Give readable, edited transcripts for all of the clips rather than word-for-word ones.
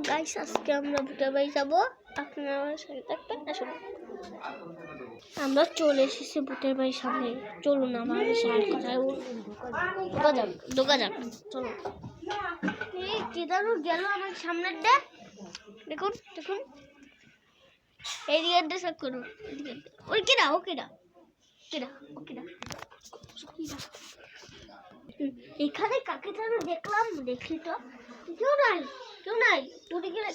Guys আজকে আমরা ভুটার বাড়ি যাবো, আপনারা আমার সাথে থাকবেন। আসুন, আমরা চলে এসেছি ভুটার বাড়ির সামনে। চলুন আমার সাথে কোথায় ঢোকা যাক। চলুন। এই কেদারও গেল আমার সামনের ডে, দেখুন দেখুন এই দিকে সব করুন। ওই কেডা ও কেডা কেডা ও কেডা এখানে কাকে যেন দেখলাম, দেখি তো কেউ নাই উঠে গেলে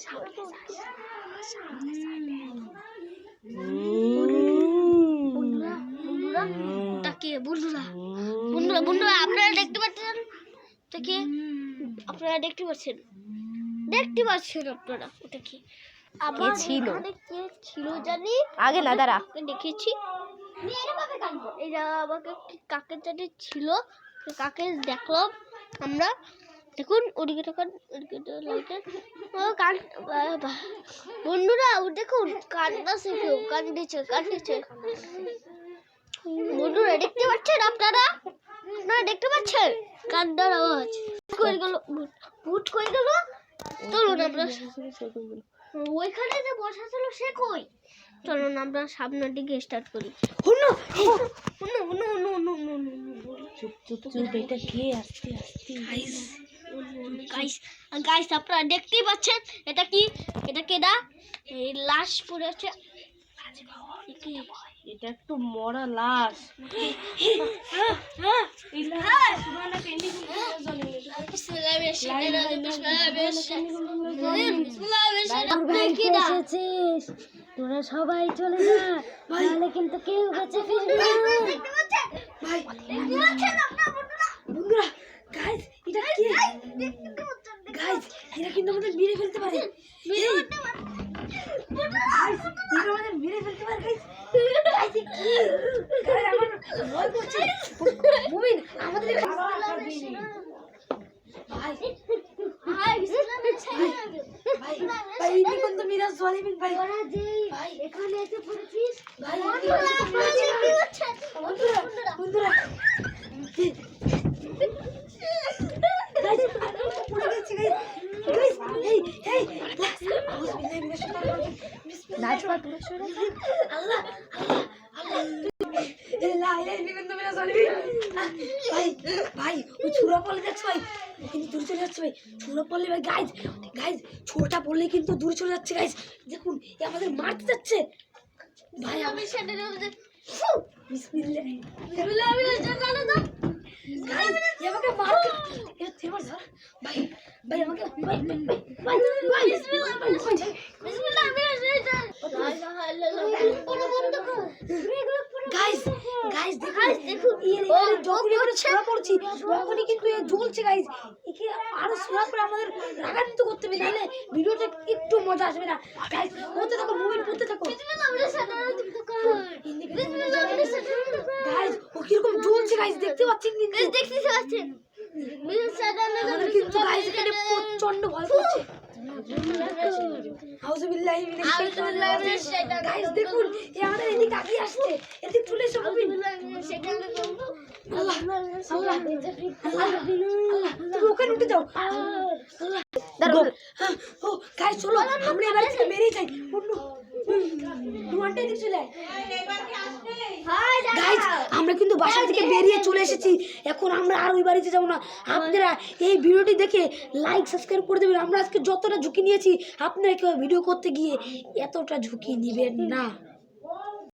বন্ধুরা আপনারা দেখতে পাচ্ছেন, আপনারা দেখতে পাচ্ছেন আপনারা ওটা কি আবার ছিল জানি আগে না দাঁড়া দেখেছি। এরা আমাকে কাকে জানি ছিল, কাকে দেখলাম আমরা। দেখুন ওদিকে বন্ধুরা দেখুন কান্দাছে, কেউ কান্দিছে বন্ধুরা দেখতে পাচ্ছেন, আপনারা দেখতে পাচ্ছেন কান্দার আওয়াজ করে গেল, ভূত করে গেল। চলুন আমরা ওইখানে যে বসা ছিল সে কই, চলুন আমরা সামনের দিকে স্টার্ট করি। এটা কে আসতে গাইস আপনারা দেখতেই পাচ্ছেন এটা কেডা, এই লাশ পড়ে আছে। এটা একটু মরা লাশ। তোরা সবাই চলে যা, তাহলে কিন্তু কেউ বেঁচে ফিরবে না। বন্ধুরা গাইস এটা কি গাইস, এরা কিন্তু আমাদের মেরে ফেলতে পারে। এখানে এসে পড়েছিস ভাই ওই ছুরা পড়লে দেখছো ভাই, কিন্তু দূরে চলে যাচ্ছে ভাই। ছুরা পড়লে ভাই গাইজ ছোটা পড়লে কিন্তু দূরে চলে যাচ্ছে গাইজ। দেখুন এ আমাদের মারতে যাচ্ছে ভাই। আমি সেটা বিসমিল্লাহ আমাকে মারতে ভাই আমাকে গাইস দেখুন যখন আমরা ছোড়া পড়ছি তখনই কিন্তু জ্বলছে গাইস। একে আরো ছোড়া করে আমাদের রাগান্বিত করতে হবে, নাহলে ভিডিওটা একটু মজা আসবে না। গাইস পড়তে থাকো, মুভমেন্ট করতে থাকো গাইস। ও কিরকম জ্বলছে গাইস, দেখতে পাচ্ছেন কিন্তু আমাদের কিন্তু গাইস এখানে প্রচন্ড ভয় করছে। গাইস দেখুন এ আমাদের এদিকে আগিয়ে আসছে, এদিকে চলে এসো। তুমি ওখানে উঠে যাও। গাইস চলো আমরা এবার থেকে বেরিয়ে যাই। আমরা কিন্তু বাসা থেকে বেরিয়ে চলে এসেছি, এখন আমরা আর ওই বাড়িতে যাবো না। আপনারা এই ভিডিওটি দেখে লাইক সাবস্ক্রাইব করে দেবেন। আমরা আজকে যতটা ঝুঁকি নিয়েছি, আপনারা কেউ ভিডিও করতে গিয়ে এতটা ঝুঁকি নেবেন না।